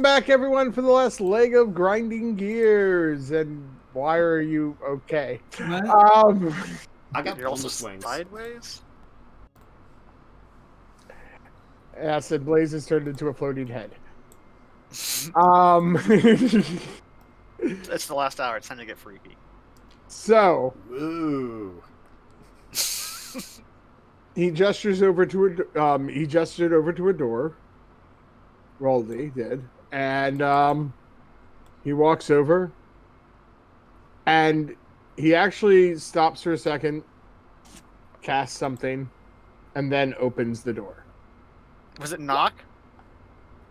back, everyone, for the last leg of grinding gears. And why are you okay? What? I got You're also bonus wings. sideways? Acid Blaze has turned into a floating head. It's the last hour. It's time to get freaky. So Ooh. he gestures over to a door. Roldy did, and he walks over, and he actually stops for a second, casts something, and then opens the door. Was it knock?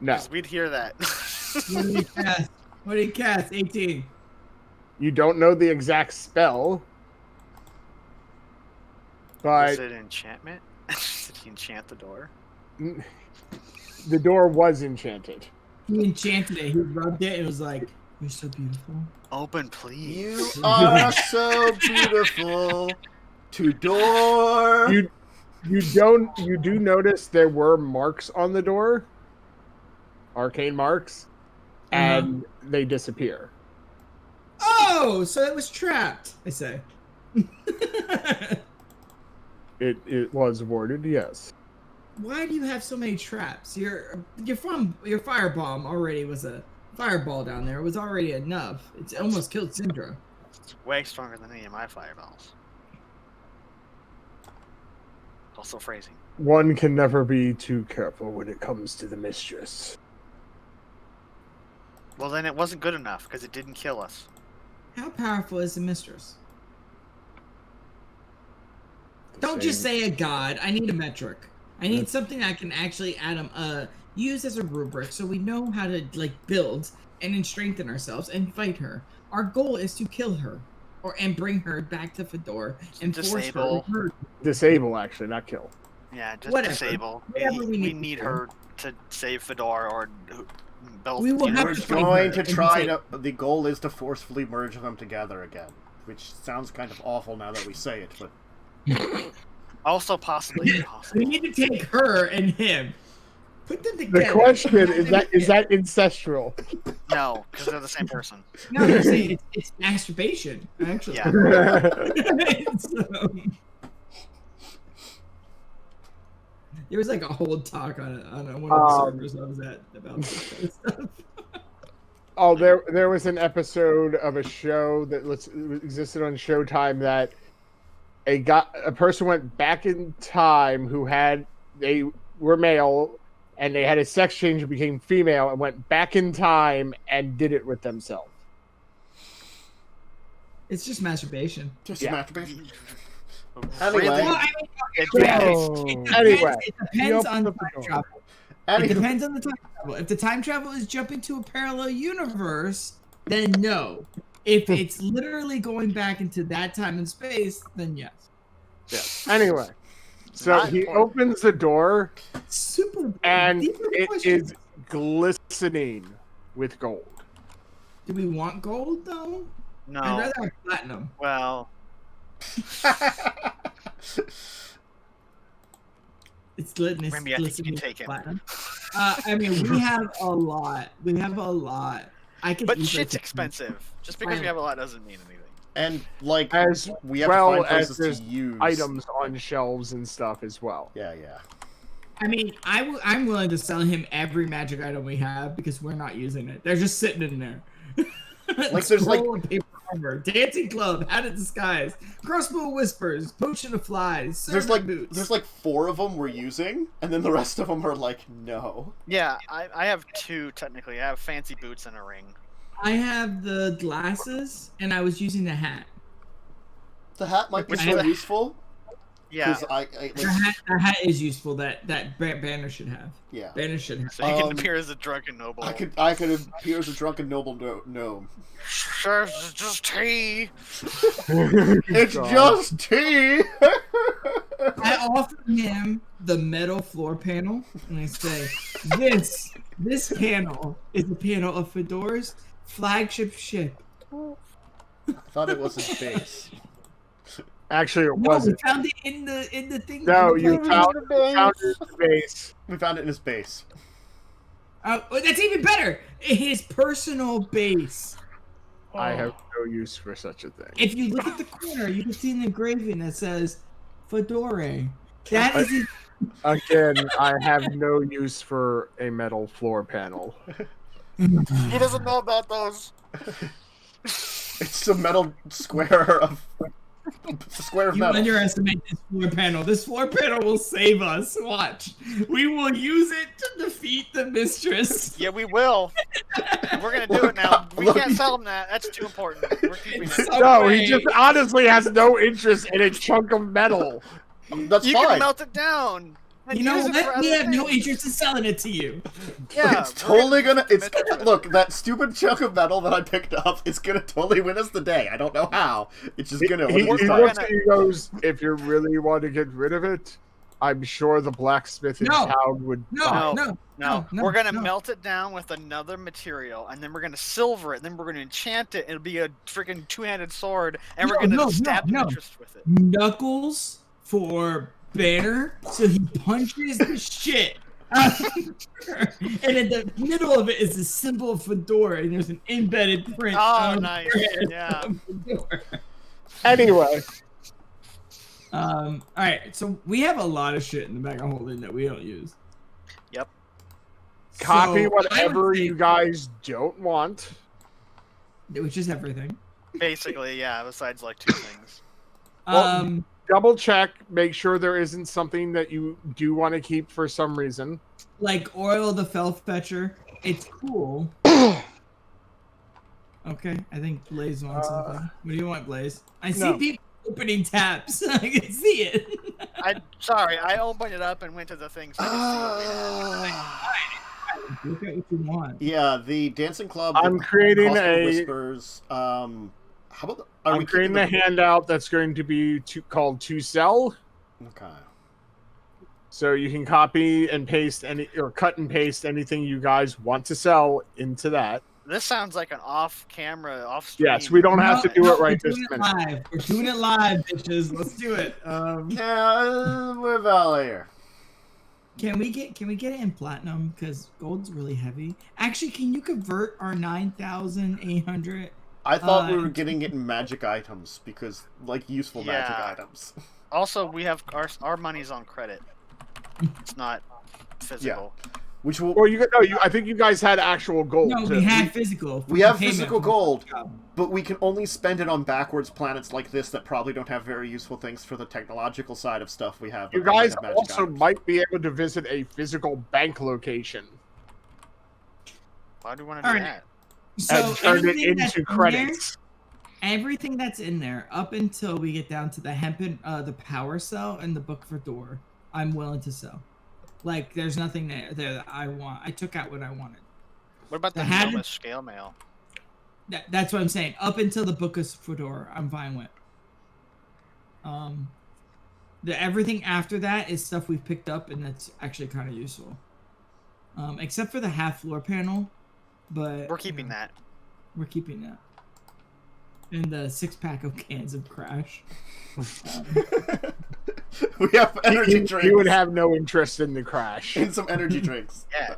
No, 'Cause we'd hear that. What did he cast? What did he cast? 18. you don't know the exact spell, but Was it enchantment? Did he enchant the door? the door was enchanted. He enchanted it. He rubbed it and was like, "You're so beautiful." Open, please. You are so beautiful. To door. You do notice there were marks on the door, arcane marks, and they disappear. Oh, so it was trapped. I say. It was warded, yes. Why do you have so many traps? Your firebomb already was a fireball down there. It was already enough. It's almost killed Syndra. It's way stronger than any of my fireballs. Also phrasing. One can never be too careful when it comes to the mistress. Well, then it wasn't good enough because it didn't kill us. How powerful is the mistress? The Don't just same- say a god. I need a metric. I need something I can actually use as a rubric so we know how to build and then strengthen ourselves and fight her. Our goal is to kill her and bring her back to Fador and Disable. force her. Disable, actually, not kill. Yeah, just Whatever. disable. Whatever we we need need to her to save Fedor or both. We will have We're to fight going her to and try say- to. The goal is to forcefully merge them together again, which sounds kind of awful now that we say it, but. Also possibly We impossible. need to take her and him. Put them together. The question is that ancestral? No, because they're the same person. No, I'm saying it's masturbation, actually. Yeah. So, there was a whole talk on one of the servers I was at about this kind of stuff. Oh, there was an episode of a show that existed on Showtime that a person went back in time they were male and they had a sex change and became female and went back in time and did it with themselves. It's just masturbation. Just Yeah. masturbation. Really? Anyway. Well, It Anyway, it depends on the open time the door. travel. It Anyway. depends on the time travel. If the time travel is jumping to a parallel universe, then no. If it's literally going back into that time and space, then yes. Yeah. Anyway, so Not he important. opens the door Super. and deeper it question. is glistening with gold. Do we want gold though? I'd No. rather have platinum. Well, It's litness. Remy, I think you can take it. Platinum. I mean, we have a lot. I could. but easily shit's take- expensive. Just because we have a lot doesn't mean anything. And, As we have well to find as places there's to use. items on shelves and stuff as well. Yeah. I mean, I'm willing to sell him every magic item we have because we're not using it. They're just sitting in there. Like, there's, Scroll of paper armor, dancing club, hat of disguise, crossbow whispers, potion of flies. There's servant boots. 4 of them we're using, and then the rest of them are no. Yeah, I have 2 technically. I have fancy boots and a ring. I have the glasses, and I was using the hat. The hat might be Which so one? useful. Yeah, The hat is useful. That Banner should have. Yeah. Banner should have. so you can Um, appear as a drunken noble. I could appear as a drunken noble gnome. Sure, it's just tea. It's God. just tea. I offer him the metal floor panel, and I say, "This panel is the panel of Fedor's flagship ship." I thought it was his base. Actually, it No, wasn't. we found it in the thing. No, in the you plane. found it in the base. We found it in his base. That's even better. His personal base. I have no use for such a thing. If you look at the corner, you can see an engraving that says Fador. That is his... Again, I have no use for a metal floor panel. He doesn't know about those. It's a metal square of You metal. underestimate this floor panel. This floor panel will save us. Watch. We will use it to defeat the mistress. Yeah, we will. We're gonna do it now. We can't sell him that. That's too important. We're keeping it. No, he just honestly has no interest in a chunk of metal. That's You fine. can melt it down. And You know use it for what? We other have no things. interest in selling it to you. Yeah, It's totally gonna. It's commit to it. look, that stupid chunk of metal that I picked up is gonna totally win us the day. I don't know how. It's just gonna. He one of these we're looks times. at you and goes, if you really want to get rid of it, I'm sure the blacksmith in No. town would buy it." No, we're gonna no. melt it down with another material, and then we're gonna silver it, and then we're gonna enchant it. It'll be a freaking two-handed sword, and we're gonna stab the mistress with it. Knuckles for Banner, so he punches the shit out of her. And in the middle of it is the symbol of Fedora, and there's an embedded print. Oh, of nice. her Yeah. of Fedora. Anyway, All right, so we have a lot of shit in the bag of holding that we don't use. Yep. copy So, whatever I would say- you guys don't want. which is everything. Basically, yeah. Besides like two things. Well, Double check, make sure there isn't something that you do want to keep for some reason. Like Oil the Fellfetcher. It's cool. Okay, I think Blaze wants something. What do you want, Blaze? I see No. people opening tabs. I can see it. Sorry, I opened it up and went to the thing. So I Look at what you want. Yeah, the dancing club. I'm creating Cosmic a- Whispers. How about? I'm creating a handout that's going to be called To Sell. Okay. So you can copy and paste any, or cut and paste anything you guys want to sell into that. this sounds like an off-camera, off-stream. Yes, we don't have to do it right we're this doing it minute. live. We're doing it live, bitches. Let's do it. Yeah, we're about here. Can we get it in platinum? Because gold's really heavy. Actually, can you convert our 9,800? I thought we were getting it in magic items because, like, useful magic Yeah. items. Also, we have our money's on credit. It's not physical. Which will. Well, I think you guys had actual gold. No, too. we have physical. We have payment physical from- gold, but we can only spend it on backwards planets like this that probably don't have very useful things for the technological side of stuff we have. You but only guys have magic also items. might be able to visit a physical bank location Why do we want to do Alright. that? So and turn it everything that's into in there- credits. Everything that's in there, up until we get down to the hempen, the power cell, and the book for door, I'm willing to sell. Like, there's nothing there that I want. I took out what I wanted. What about the The hand- Nova scale mail? That's what I'm saying. Up until the book of Fedor, I'm fine with. The everything after that is stuff we've picked up, and that's actually kind of useful. Except for the half floor panel, but We're keeping that. We're keeping that. And the 6-pack of cans of Crash. We have energy drinks. He would have no interest in the crash. and some energy drinks. Yeah.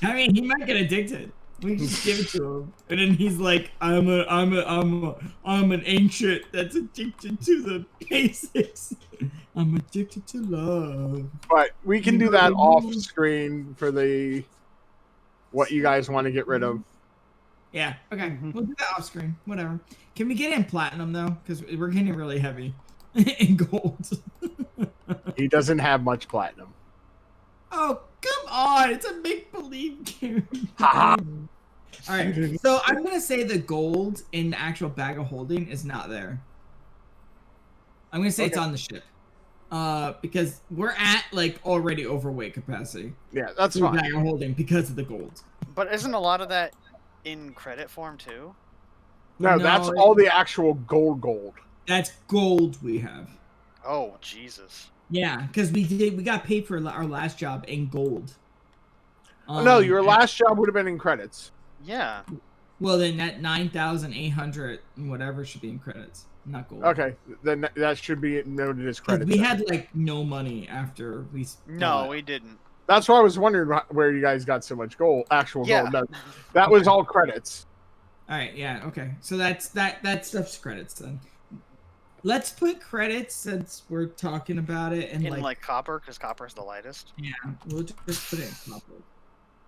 I mean, he might get addicted. We can just give it to him, and then he's like, "I'm an ancient that's addicted to the basics. I'm addicted to love." But we can do that off screen for the what you guys want to get rid of. Yeah. Okay. We'll do that off screen. Whatever. Can we get it in platinum though? Because we're getting really heavy in gold. He doesn't have much platinum. Oh, come on. It's a make-believe game. Ha All right. So I'm going to say the gold in the actual bag of holding is not there. I'm going to say it's Okay. on the ship. Because we're at, like, already overweight capacity. Yeah, that's in the fine. bag of holding because of the gold. But isn't a lot of that in credit form too? No, No, that's all the actual gold. That's gold we have. Oh Jesus! Yeah, because we got paid for our last job in gold. No, your and- last job would have been in credits. Yeah. Well, then that 9,800 and whatever should be in credits, not gold. Okay, then that should be noted as 'Cause credits. we then. had like no money after we. No, we didn't. That's why I was wondering where you guys got so much gold. Actual gold. No, that was all credits. All right. Yeah. Okay. So that stuff's credits then. Let's put credits since we're talking about it and in like copper, because copper is the lightest. Yeah, we'll just put it in copper.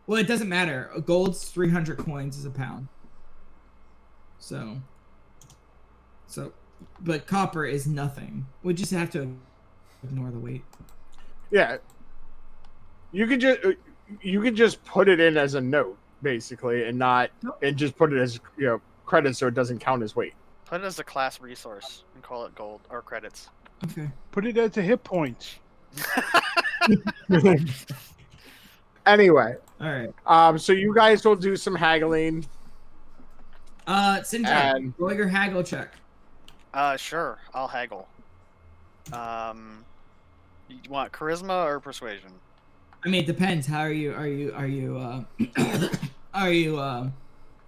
Well, it doesn't matter. Gold's 300 coins is a pound. So, but copper is nothing. We just have to ignore the weight. Yeah. You can just put it in as a note, basically, and just put it as credits, so it doesn't count as weight. Put it as a class resource and call it gold or credits. Okay. Put it as a hit points. Anyway. All right. So you guys will do some haggling. Sindra, roll your haggle check. Sure. I'll haggle. You want charisma or persuasion? I mean, it depends. How are you?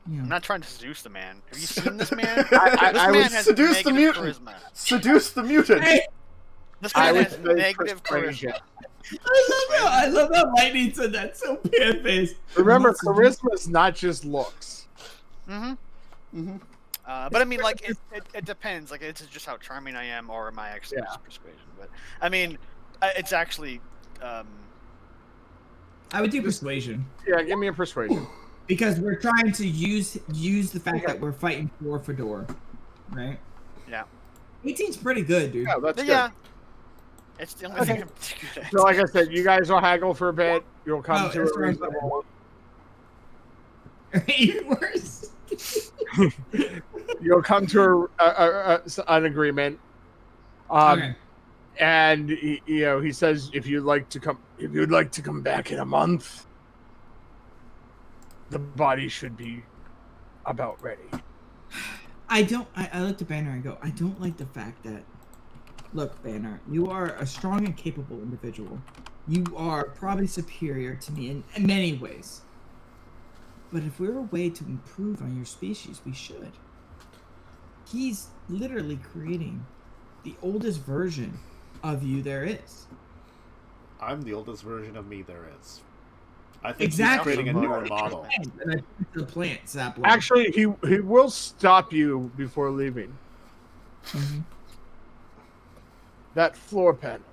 I'm not trying to seduce the man. Have you seen this man? I man was has seduce the mutant. Charisma. Seduce the mutant. Hey! This man has negative charisma. I love how Lightning said that so pan-faced. Remember, charisma is not just looks. But I mean, like, it depends. Like, it's just how charming I am, or am I actually just persuasion? But I mean, it's actually. I would do persuasion. Yeah, give me a persuasion. Because we're trying to use the fact that we're fighting for Fador, right? Yeah. 18's pretty good, dude. Yeah, that's good. Yeah. It's the only thing I'm good at. So, like I said, you guys will haggle for a bit. You'll come to that's a reasonable. Even worse. You'll come to an agreement. Okay. And he says, if you'd like to come back in a month, the body should be about ready. I look to Banner and go, I don't like the fact that, look, Banner, you are a strong and capable individual. You are probably superior to me in many ways. But if we're a way to improve on your species, we should. He's literally creating the oldest version of you there is. I'm the oldest version of me there is. I think Exactly. he's creating a newer model. And I think the plant sapling. Actually, he will stop you before leaving. Mm-hmm. That floor panel.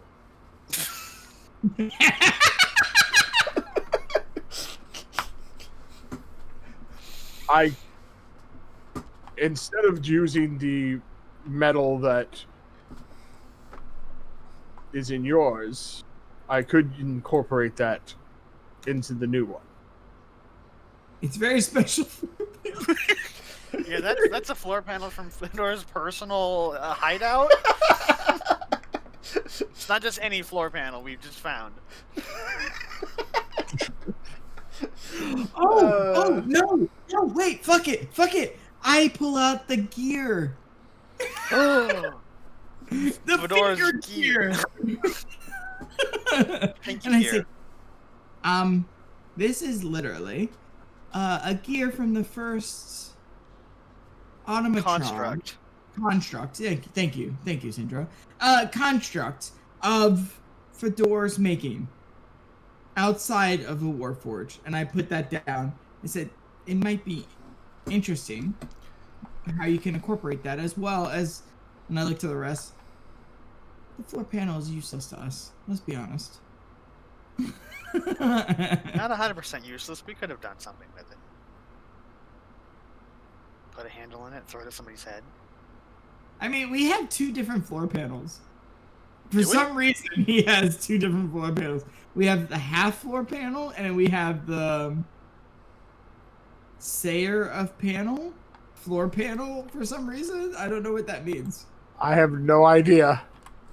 Instead of using the metal that is in yours, I could incorporate that into the new one. It's very special. Yeah, that's a floor panel from Fador's personal hideout. It's not just any floor panel we've just found. No, wait, fuck it. I pull out the gear. Oh, The Fador's finger gear. Pinky And I gear. say, this is literally a gear from the first automatron. Construct. Yeah, thank you, Sindra. Construct of Fador's making outside of a Warforge, and I put that down. I said it might be interesting how you can incorporate that, as well as, and I look to the rest. The floor panel is useless to us. Let's be honest. Not 100% useless. We could have done something with it. Put a handle in it, throw it at somebody's head. I mean, we have two different floor panels. For some reason, he has two different floor panels. We have the half floor panel, and we have the Sayer of panel, floor panel, for some reason. I don't know what that means. I have no idea.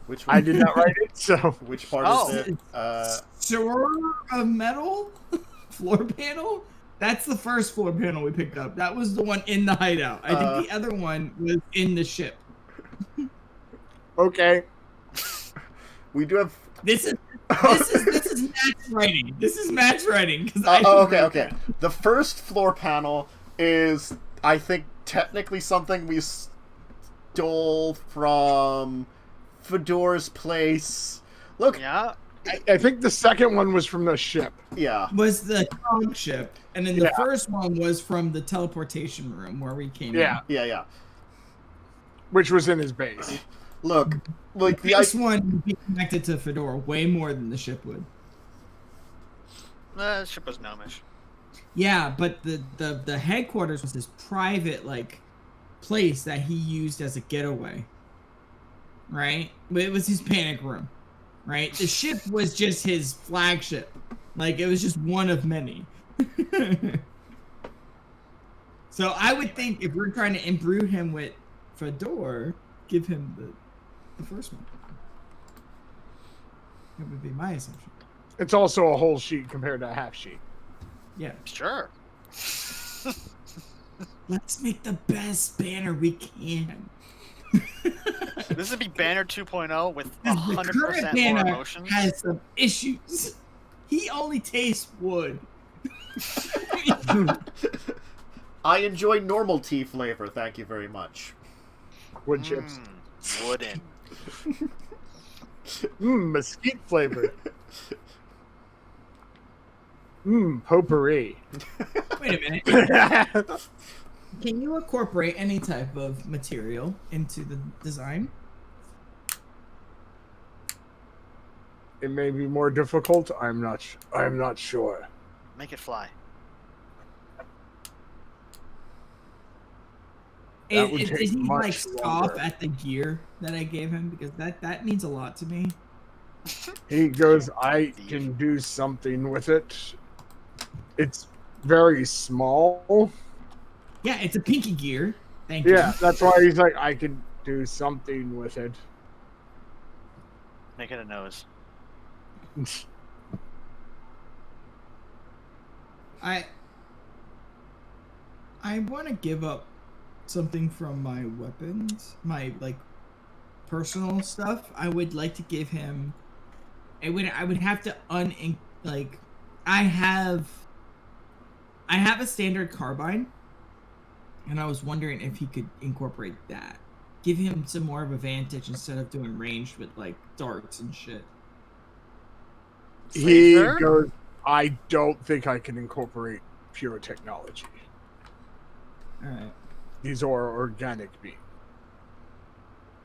Which one? I did not write it, so... Which part is it? Sewer of metal? Floor panel? That's the first floor panel we picked up. That was the one in the hideout. I think the other one was in the ship. Okay. We do have... This is match writing. This is match writing. Okay. The first floor panel is, I think, technically something we stole from Fador's place. Look, Yeah. I think the second one was from the ship. Yeah. Was the trunk ship, and then the first one was from the teleportation room where we came in. Yeah. Which was in his base. Look, like This one would be connected to Fador way more than the ship would. The ship was gnomish. Yeah, but the headquarters was this private place that he used as a getaway. Right? But it was his panic room. Right? The ship was just his flagship. It was just one of many. So I would think if we're trying to imbue him with Fador, give him the first one. That would be my assumption. It's also a whole sheet compared to a half sheet. Yeah. Sure. Let's make the best banner we can. This would be Banner 2.0 with The 100% current more banner emotions. has some issues. He only tastes wood. I enjoy normal tea flavor, thank you very much. Wood chips. Wooden. Mesquite flavor. Potpourri. Wait a minute. Can you incorporate any type of material into the design? It may be more difficult. I'm not sure. Make it fly. That would Did take he much scoff longer. at the gear that I gave him? Because that means a lot to me. He goes, I can do something with it. It's very small. Yeah, it's a pinky gear. Thank you. Yeah, that's why he's like, I can do something with it. Make it a nose. I want to give up something from my weapons, my personal stuff. I would like to give him. I would have to I have a standard carbine, and I was wondering if he could incorporate that. Give him some more of a vantage instead of doing ranged with darts and shit. He Safer? goes, I don't think I can incorporate pure technology. Alright. These are organic beings.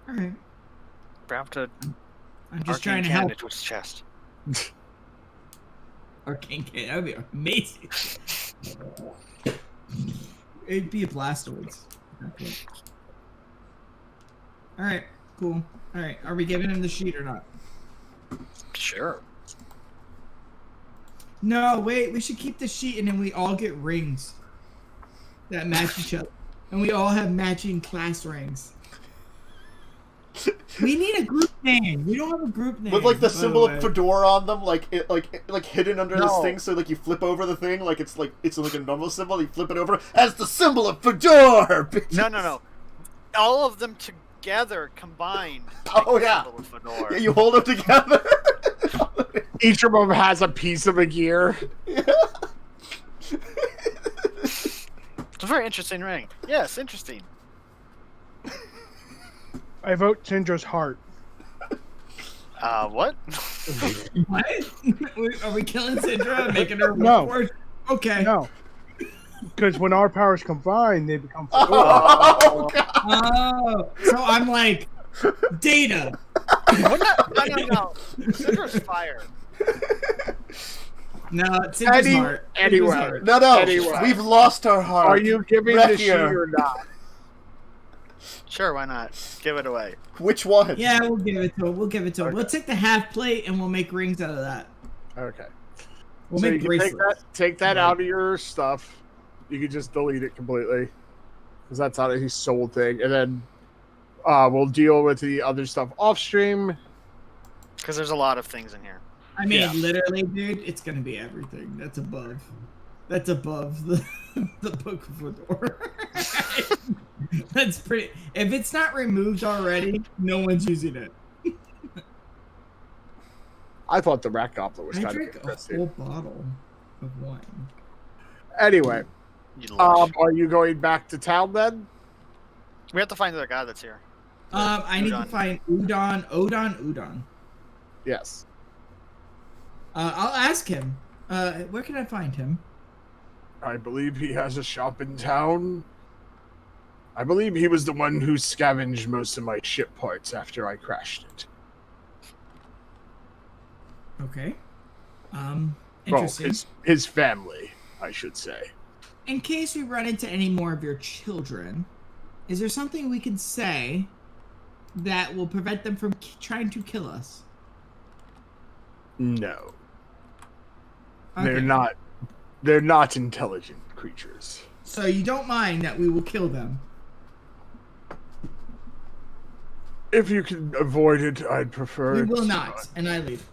Alright. Grab to I'm just arcane trying to cannon help. into his chest. Arcane Cannon. That would be amazing. It'd be a Blastoids. Okay. Alright, cool. Alright, are we giving him the sheet or not? Sure. No, wait, we should keep the sheet and then we all get rings that match each other. And we all have matching class rings. We need a group name. We don't have a group name. With the symbol way. of Fedora on them, hidden under this No. thing, so you flip over the thing, it's a normal symbol. You flip it over as the symbol of Fedor. No. All of them together combined. Oh, make the yeah. symbol of Fedor. Yeah, you hold them together. Each of them has a piece of a gear. Yeah. It's a very interesting ring. Yes, interesting. I vote Syndra's heart. What? What? Are we killing Syndra and making her No. work for it? Okay. No. Because when our powers combine, they become Fedora. Oh, God. Oh, so I'm like, Data. No. Cinder's fire. No, it's Syndra's heart. Anyway. Syndra's heart. No. Anyway. We've lost our heart. Are you giving the sheet Rekia. or not? Sure, why not? Give it away. Which one? Yeah, we'll give it to him. We'll take the half plate and we'll make rings out of that. Okay. We'll So you make can bracelets. take that Yeah. out of your stuff. You can just delete it completely. Because that's not his sold thing. And then we'll deal with the other stuff off stream. Because there's a lot of things in here. I mean, Yeah. literally, dude, it's gonna be everything. That's above the Book of Fador. That's pretty. If it's not removed already, no one's using it. I thought the rat goblet was I kind of drank a interesting. whole bottle of wine. Anyway, You lush. are you going back to town then? We have to find the guy that's here. I need to Udon. find Udon. Yes. I'll ask him. Where can I find him? I believe he has a shop in town. I believe he was the one who scavenged most of my ship parts after I crashed it. Okay. Well, Interesting. his family, I should say. In case we run into any more of your children, is there something we can say that will prevent them from trying to kill us? No. Okay. They're not intelligent creatures. So you don't mind that we will kill them? If you can avoid it, I'd prefer We it. will not, and I leave.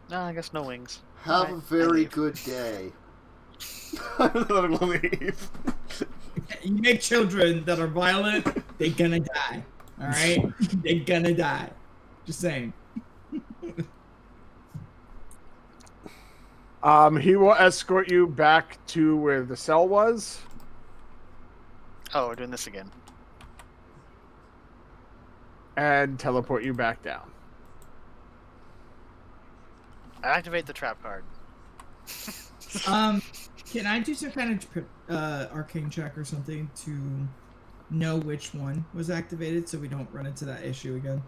No, I guess no wings. Have a Alright, very good day. I'm gonna leave. You make children that are violent, they're gonna die. Alright? They're gonna die. Just saying. He will escort you back to where the cell was. Oh, we're doing this again. And teleport you back down. Activate the trap card. Can I do some kind of arcane check or something to know which one was activated so we don't run into that issue again?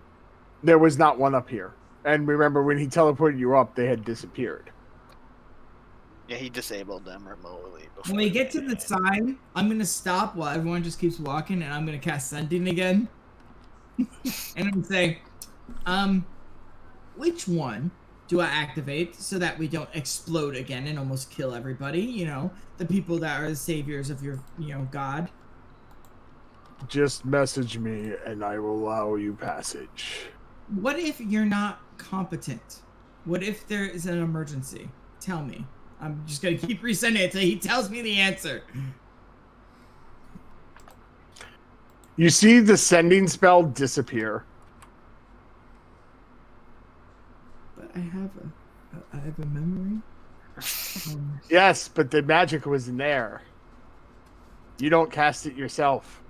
There was not one up here. And remember, when he teleported you up, they had disappeared. Yeah, he disabled them remotely. When we get to the sign, I'm going to stop while everyone just keeps walking, and I'm going to cast Sending again. And I'm going to say, which one do I activate so that we don't explode again and almost kill everybody? You know, the people that are the saviors of your, God. Just message me, and I will allow you passage. What if you're not competent? What if there is an emergency? Tell me. I'm just going to keep resending it until he tells me the answer. You see the sending spell disappear. But I have a memory. Yes, but the magic was in there. You don't cast it yourself.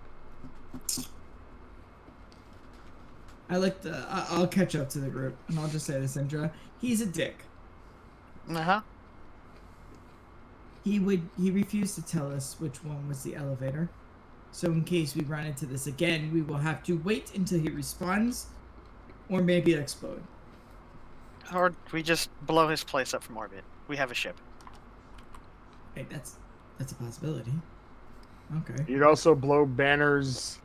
I'll catch up to the group, and I'll just say this, Indra. He's a dick. Uh-huh. He refused to tell us which one was the elevator. So in case we run into this again, we will have to wait until he responds, or maybe explode. Or we just blow his place up from orbit. We have a ship. Hey, that's a possibility. Okay. You'd also blow Banner's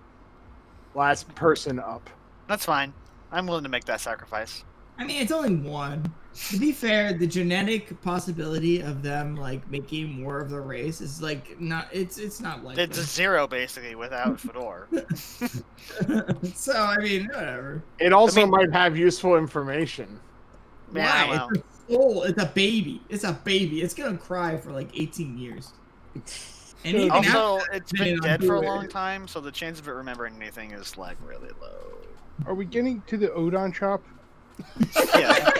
last person up. That's fine. I'm willing to make that sacrifice. I mean, it's only one. To be fair, the genetic possibility of them making more of the race is not. It's not likely. It's a 0 basically without Fador. So I mean, whatever. It also might have useful information. Yeah, Why? well. It's a soul. It's a baby. It's a baby. It's gonna cry for 18 years. And even Also, after it's depending been on dead for a who it long is. time, so the chance of it remembering anything is really low. Are we getting to the udon shop? Yeah.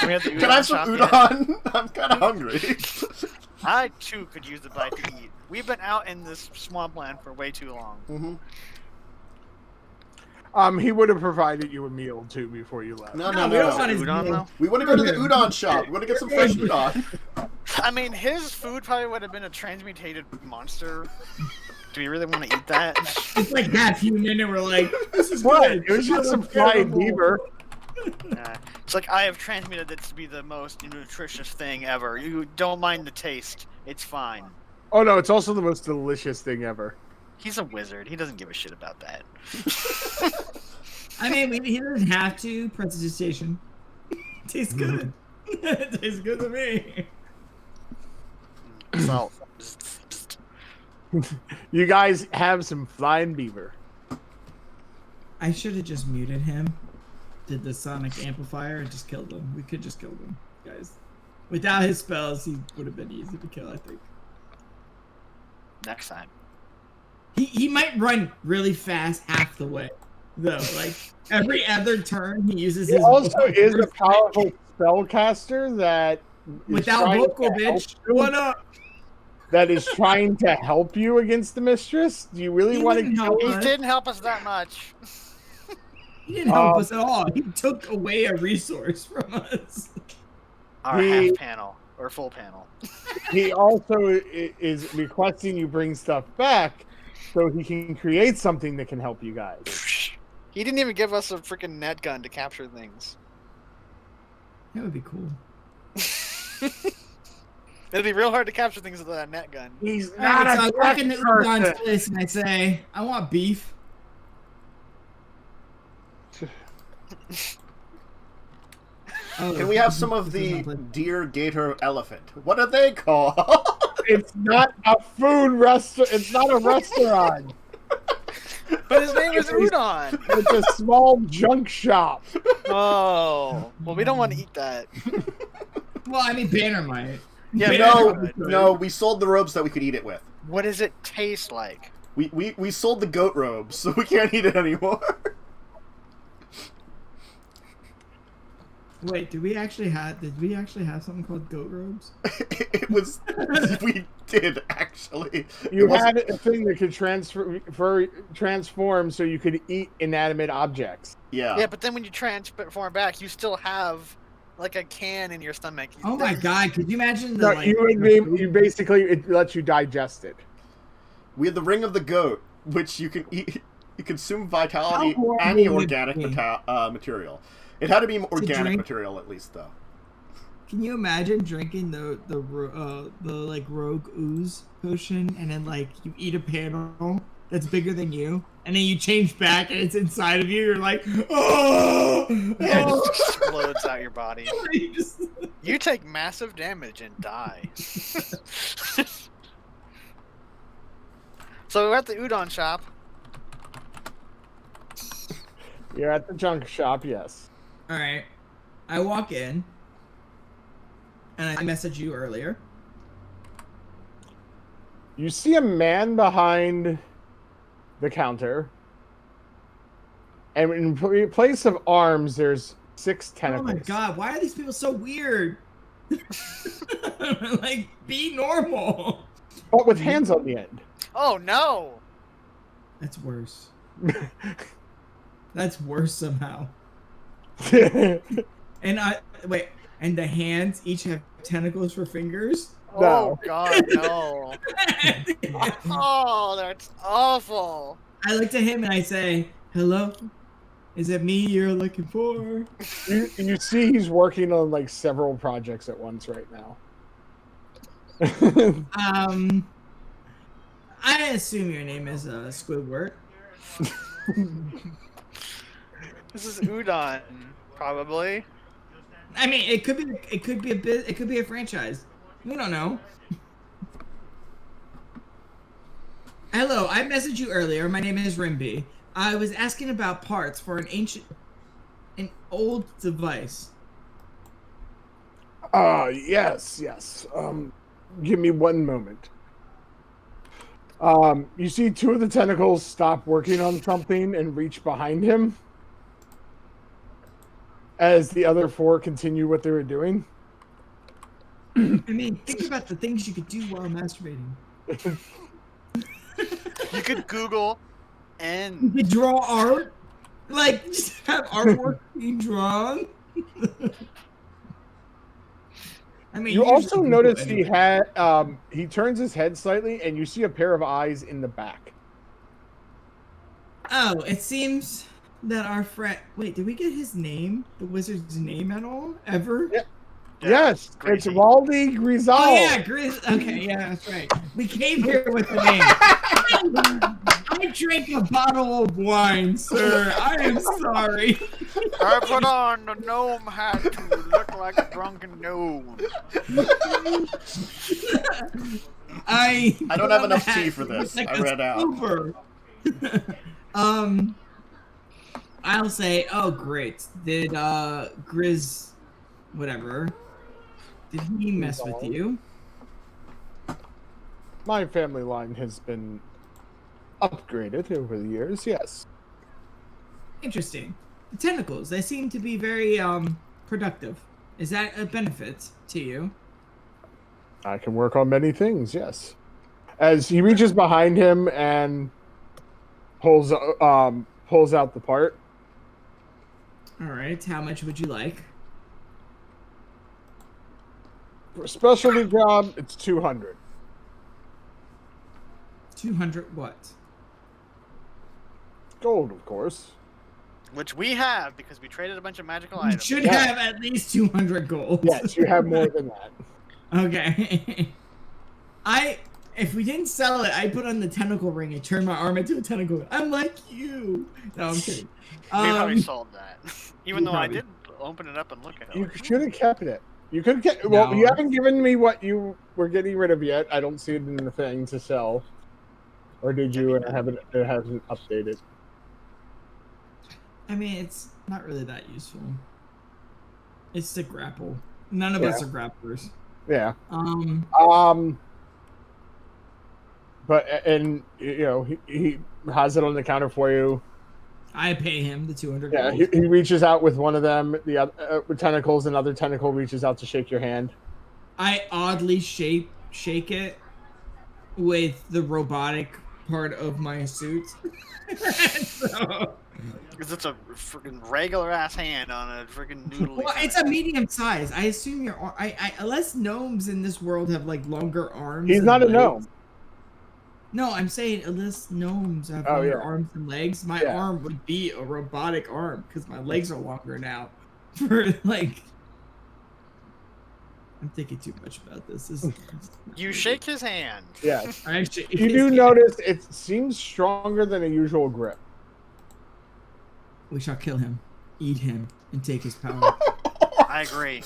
We have the Can I have some shop yet. udon? I'm kind of hungry. I too could use a bite to eat. We've been out in this swampland for way too long. Mm-hmm. He would have provided you a meal too before you left. No, No, we don't want his Udon, meal. though? We want to go to the udon shop. We want to get some fresh udon. I mean, his food probably would have been a transmutated monster. Do we really want to eat that? It's like half human, and we're like, this is What? good. It was just some flying beaver. It's like, I have transmuted it to be the most nutritious thing ever. You don't mind the taste. It's fine. Oh no, it's also the most delicious thing ever. He's a wizard. He doesn't give a shit about that. I mean, he doesn't have to. Prestidigitation. Tastes good. Tastes good to me. So, You guys have some flying beaver. I should have just muted him. Did the sonic amplifier and just killed him. We could just kill him, guys. Without his spells, he would have been easy to kill, I think. next time. He might run really fast half the way, though. Every other turn, he uses He his. also is a powerful spellcaster that Without vocal, bitch. What up? That is trying to help you against the mistress. Do you really He want to wouldn't kill help He us. didn't help us that much. He didn't help us at all. He took away a resource from us. Our half panel or full panel. He also is requesting you bring stuff back so he can create something that can help you guys. He didn't even give us a freaking net gun to capture things. That would be cool. It'd be real hard to capture things with that net gun. He's not so I walk into person. Udon's place and I say, I want beef. Can we have some of the deer, gator, elephant? What are they called? It's not a food restaurant. It's not a restaurant. But his name is Udon. It's a small junk shop. Oh, well, we don't want to eat that. Well, I mean, Banner might. Yeah, no, we sold the robes that we could eat it with. What does it taste like? We sold the goat robes, so we can't eat it anymore. Wait, did we actually have something called goat robes? It was we did actually. You had a thing that could transform so you could eat inanimate objects. Yeah. Yeah, but then when you transform back, you still have like a can in your stomach. Oh my god, could you imagine the you basically it lets you digest it. We had the ring of the goat, which you can eat. You consume vitality How and the horrible organic would it be? material. It had to be organic drink? material at least, though. Can you imagine drinking the like rogue ooze potion and then like you eat a panel that's bigger than you and then you change back and it's inside of you? You're like, oh, Yeah, it just explodes out your body. you just... You take massive damage and die. So we're at the udon shop. You're at the junk shop, yes. All right, I walk in and I messaged you earlier. You see a man behind the counter, and in place of arms, there's 6 tentacles. Oh my god, why are these people so weird? Like, be normal. But with hands on the end. Oh no! That's worse. That's worse somehow. And and the hands each have tentacles for fingers? No. Oh god, no. Oh, that's awful. I look to him and I say, hello? Is it me you're looking for? You see he's working on like several projects at once right now. I assume your name is Squidward. This is udon, probably. I mean, it could be a franchise. We don't know. Hello, I messaged you earlier. My name is Rimby. I was asking about parts for an old device. Yes. Give me one moment. You see 2 of the tentacles stop working on something and reach behind him as the other 4 continue what they were doing. I mean, think about the things you could do while masturbating. You could Google and You could draw art. Like, just have artwork being drawn. I mean, You also usually notice people he turns his head slightly and you see a pair of eyes in the back. Oh, it seems that our friend. Wait, did we get his name? The wizard's name at all? Ever? Yeah. Yes, it's crazy. Raldi Grezal. Oh yeah, Grizz. Okay, yeah, that's right. We came here with the name. I drank a bottle of wine, sir. I am sorry. I put on the gnome hat to look like a drunken gnome. I don't have enough tea for this. I ran out. I'll say, oh great. Did Grizz whatever. Did he mess with you? My family line has been upgraded over the years, yes. Interesting. The tentacles, they seem to be very productive. Is that a benefit to you? I can work on many things, yes. As he reaches behind him and pulls out the part, All right. How much would you like? For a specialty job, it's 200. 200 what? Gold, of course. Which we have because we traded a bunch of magical You items. should have at least 200 gold. Yes, you have more than that. Okay. If we didn't sell it, I put on the tentacle ring and turned my arm into a tentacle. I'm like you. No, I'm kidding. We probably sold that. Even though I did open it up and look at it. You should have kept it. You could get. Well, No. you haven't given me what you were getting rid of yet. I don't see it in the thing to sell. Or did you have it? It hasn't updated. I mean, it's not really that useful. It's to grapple. None of us are grapplers. Yeah. But and you know he has it on the counter for you. I pay him the 200 Yeah, gold. he reaches out with one of them. The other with tentacles, another tentacle reaches out to shake your hand. I oddly shake it with the robotic part of my suit. So, Because it's a freaking regular ass hand on a freaking noodle. well, it's a medium size. I assume your unless gnomes in this world have like longer arms. He's and not a legs. gnome. No, I'm saying unless gnomes have longer yeah. arms and legs, my Yeah. arm would be a robotic arm because my legs are longer now. For like, I'm thinking too much about this. You shake his hand. Yeah. Actually, You do notice it seems stronger than a usual grip. We shall kill him, eat him, and take his power. I agree.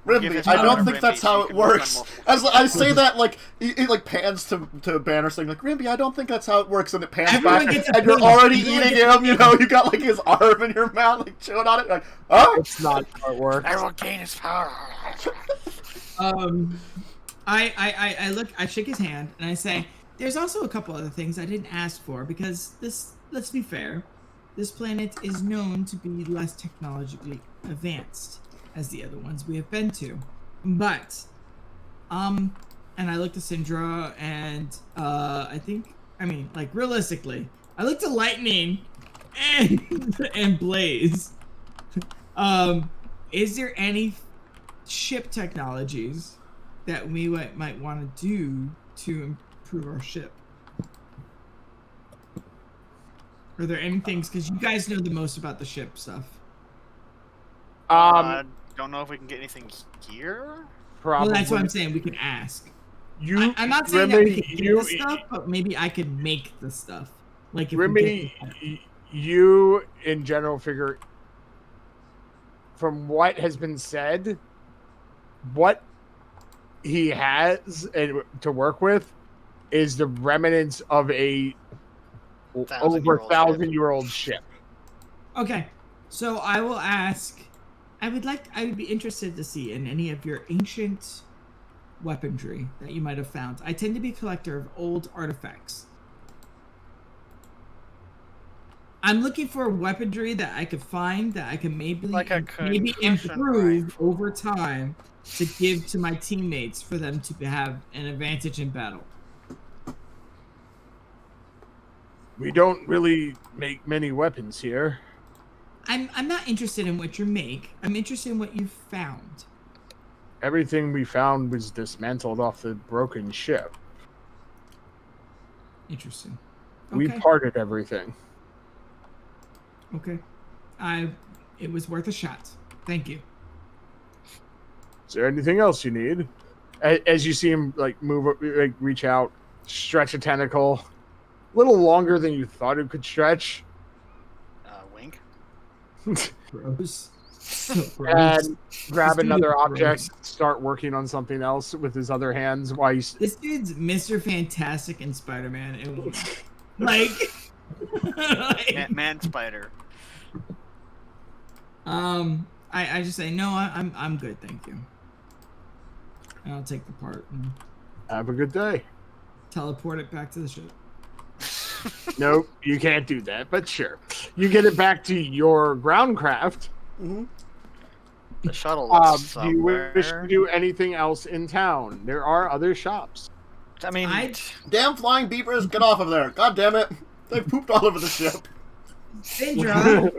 Rimby, I don't think that's how it works. As I say that, like it like pans to Banner saying like, Rimby, I don't think that's how it works, and it pans Everyone back, gets a and you're pill. already Everyone eating gets a him. You know, you got like his arm in your mouth, like chewing on it, like, oh. It's not how it works. I will gain his power. I look, I shake his hand, and I say, there's also a couple other things I didn't ask for, because let's be fair, this planet is known to be less technologically advanced as the other ones we have been to. But, and I looked at Syndra, and, realistically, I looked at Lightning and Blaze. Is there any ship technologies that we might want to do to improve our ship? Are there any things, because you guys know the most about the ship stuff? Don't know if we can get anything here. Probably. Well, that's what I'm saying. We can ask. You, I'm not saying that we can you, get the stuff, but maybe I could make the stuff. Like if Remy, you in general figure, from what has been said, what he has to work with is the remnants of a over 1,000-year-old ship. Okay, so I will ask. I would be interested to see in any of your ancient weaponry that you might have found. I tend to be a collector of old artifacts. I'm looking for weaponry that I could find that I can maybe improve over time to give to my teammates for them to have an advantage in battle. We don't really make many weapons here. I'm not interested in what you make. I'm interested in what you found. Everything we found was dismantled off the broken ship. Interesting. Okay. We parted everything. Okay. It was worth a shot. Thank you. Is there anything else you need? As you see him move, reach out, stretch a tentacle, a little longer than you thought it could stretch. Wink. Gross. And grab This another dude is object, gross. start working on something else with his other hands while he's... This dude's Mr. Fantastic and Spider-Man. Man spider. I just say no. I'm good, thank you. And I'll take the part and Have a good day. teleport it back to the ship. Nope, you can't do that, but sure. You get it back to your ground craft. Mm-hmm. The shuttle. Do you wish to do anything else in town? There are other shops. I mean, Damn flying beavers, get off of there! God damn it! They've pooped all over the ship. Indra,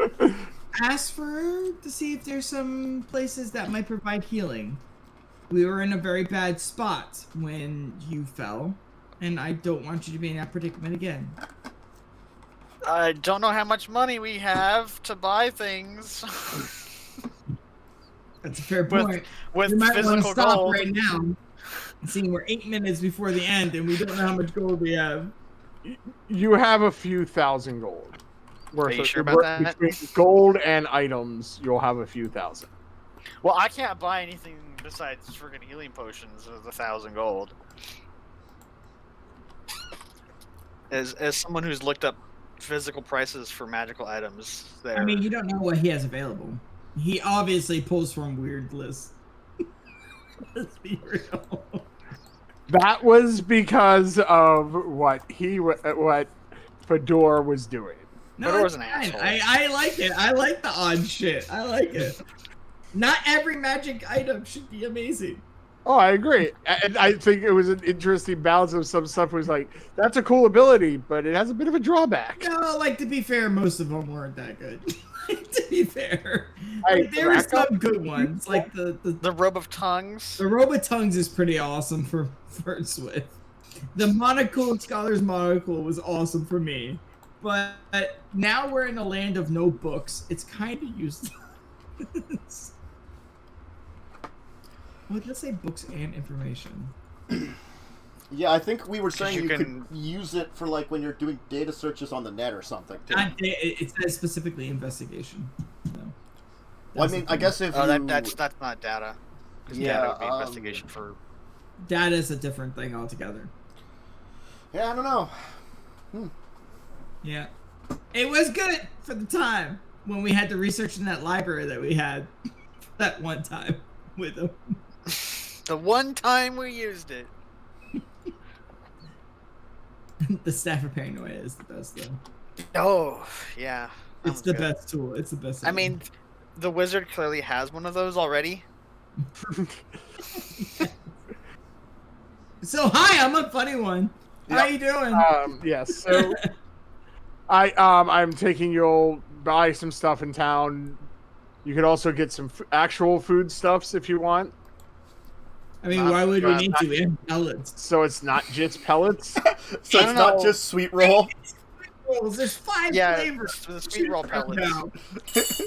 ask for her to see if there's some places that might provide healing. We were in a very bad spot when you fell, and I don't want you to be in that predicament again. I don't know how much money we have to buy things. That's a fair point. With we might want to physical stop gold. right now. Seeing we're 8 minutes before the end, and we don't know how much gold we have. You have a few thousand gold. Are you sure about that? Between gold and items, you'll have a few thousand. Well, I can't buy anything besides friggin' healing potions with 1,000 gold. As someone who's looked up physical prices for magical items, there. I mean, you don't know what he has available. He obviously pulls from weird lists. Let's be real. That was because of what Fador was doing. No, Fedor was an fine. asshole. I like it. I like the odd shit. I like it. Not every magic item should be amazing. Oh, I agree. And I think it was an interesting balance of some stuff was like, that's a cool ability, but it has a bit of a drawback. No, like, to be fair, most of them weren't that good. To be fair. Hey, Like, there were some good ones. Like the Robe of Tongues. The Robe of Tongues is pretty awesome for Swift. The Monocle, Scholar's Monocle was awesome for me. But now we're in a land of no books. It's kind of useless. Well, let's say books and information. Yeah, I think we were saying you you can- could use it for like when you're doing data searches on the net or something. Too. It says specifically investigation. So, Well, I mean, I guess if Oh, you... that's not data. 'Cause Yeah, data would be investigation for. data is a different thing altogether. Yeah, I don't know. Yeah. It was good for the time when we had to research in that library that we had that one time with them. The one time we used it. The Staff of Paranoia is the best, though. Oh, yeah. that It's was the good. best tool. It's the best. I mean, the wizard clearly has one of those already. So, hi, I'm a funny one. How you doing? Yes. So I'm taking you'll buy some stuff in town. You could also get some actual food stuffs if you want. I mean, why would we need to? We have pellets. So it's not just pellets. So I it's don't not know. just sweet roll. There's 5 Yeah, flavors. the sweet roll pellets. Now.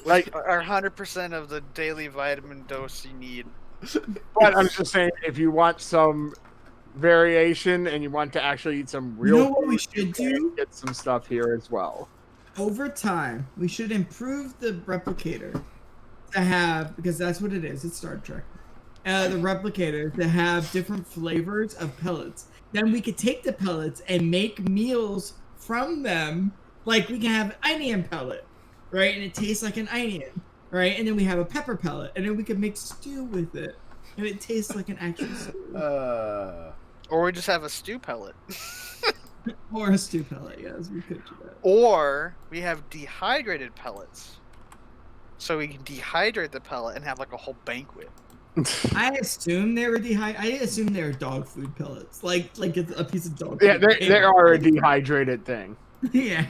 Like, Are 100% of the daily vitamin dose you need. but I'm just saying, if you want some variation and you want to actually eat some real You know what we food, should you can do? get some stuff here as well. Over time, we should improve the replicator to have, because that's what it is. It's Star Trek. The replicator to have different flavors of pellets. Then we could take the pellets and make meals from them. Like we can have an onion pellet, right? And it tastes like an onion, right? And then we have a pepper pellet, and then we can make stew with it, and it tastes like an actual stew. Or we just have a stew pellet. Or a stew pellet, yes, we could do that. Or we have dehydrated pellets. So we can dehydrate the pellet and have like a whole banquet. I assume they were I assume they were dog food pellets, like it's a piece of dog. Yeah, food. they are a dehydrated thing. Yeah.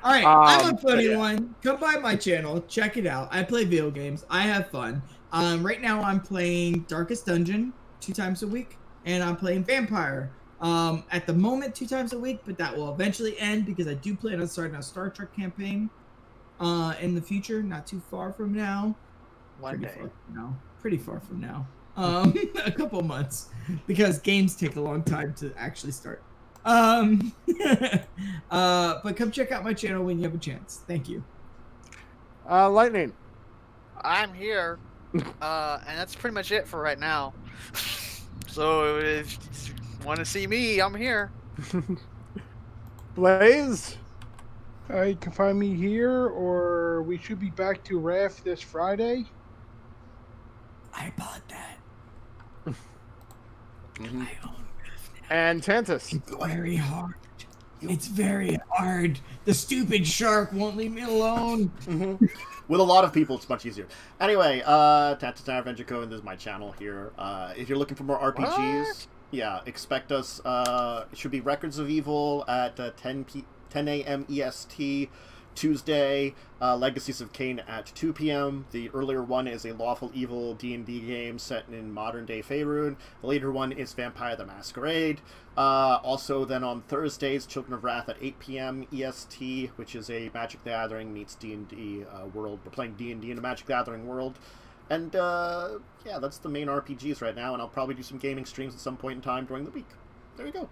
All right, I'm a funny yeah. one. Come by my channel, check it out. I play video games. I have fun. Right now I'm playing Darkest Dungeon 2 times a week, and I'm playing Vampire. At the moment 2 times a week, but that will eventually end because I do plan on starting a Star Trek campaign in the future, not too far from now. Pretty far from now. A couple months, because games take a long time to actually start. But come check out my channel when you have a chance. Thank you. Lightning. I'm here. And that's pretty much it for right now. So if you want to see me, I'm here. Blaze. You can find me here, or we should be back to RAF this Friday. I bought that. Mhm. I own And Tantus. it. Very hard. It's very hard. The stupid shark won't leave me alone. Mm-hmm. With a lot of people, it's much easier. Anyway, Tatatown Adventure Code, this is my channel here. If you're looking for more RPGs, yeah, expect us. It should be Records of Evil at 10 a.m. EST. Tuesday, Legacies of Kain at 2 p.m. The earlier one is a Lawful Evil D&D game set in modern-day Faerun. The later one is Vampire the Masquerade. Also, then on Thursdays, Children of Wrath at 8 p.m. EST, which is a Magic the Gathering meets D&D world. We're playing D&D in a Magic the Gathering world. And, yeah, that's the main RPGs right now, and I'll probably do some gaming streams at some point in time during the week. There you go.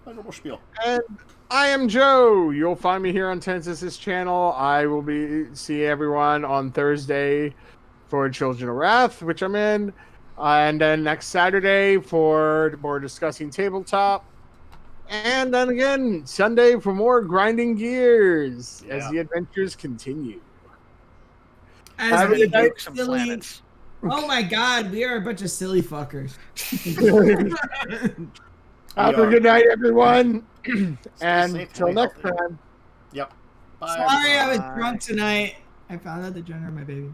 My normal spiel. And I am Joe. You'll find me here on Tensis's channel. I will be see everyone on Thursday for Children of Wrath, which I'm in. And then next Saturday for more discussing tabletop. And then again, Sunday for more grinding gears as the adventures continue. As we get silly. Oh my god, we are a bunch of silly fuckers. Have a good night, everyone. And until next time. Yep. Bye, Sorry, everyone. I was drunk tonight. I found out the gender of my baby.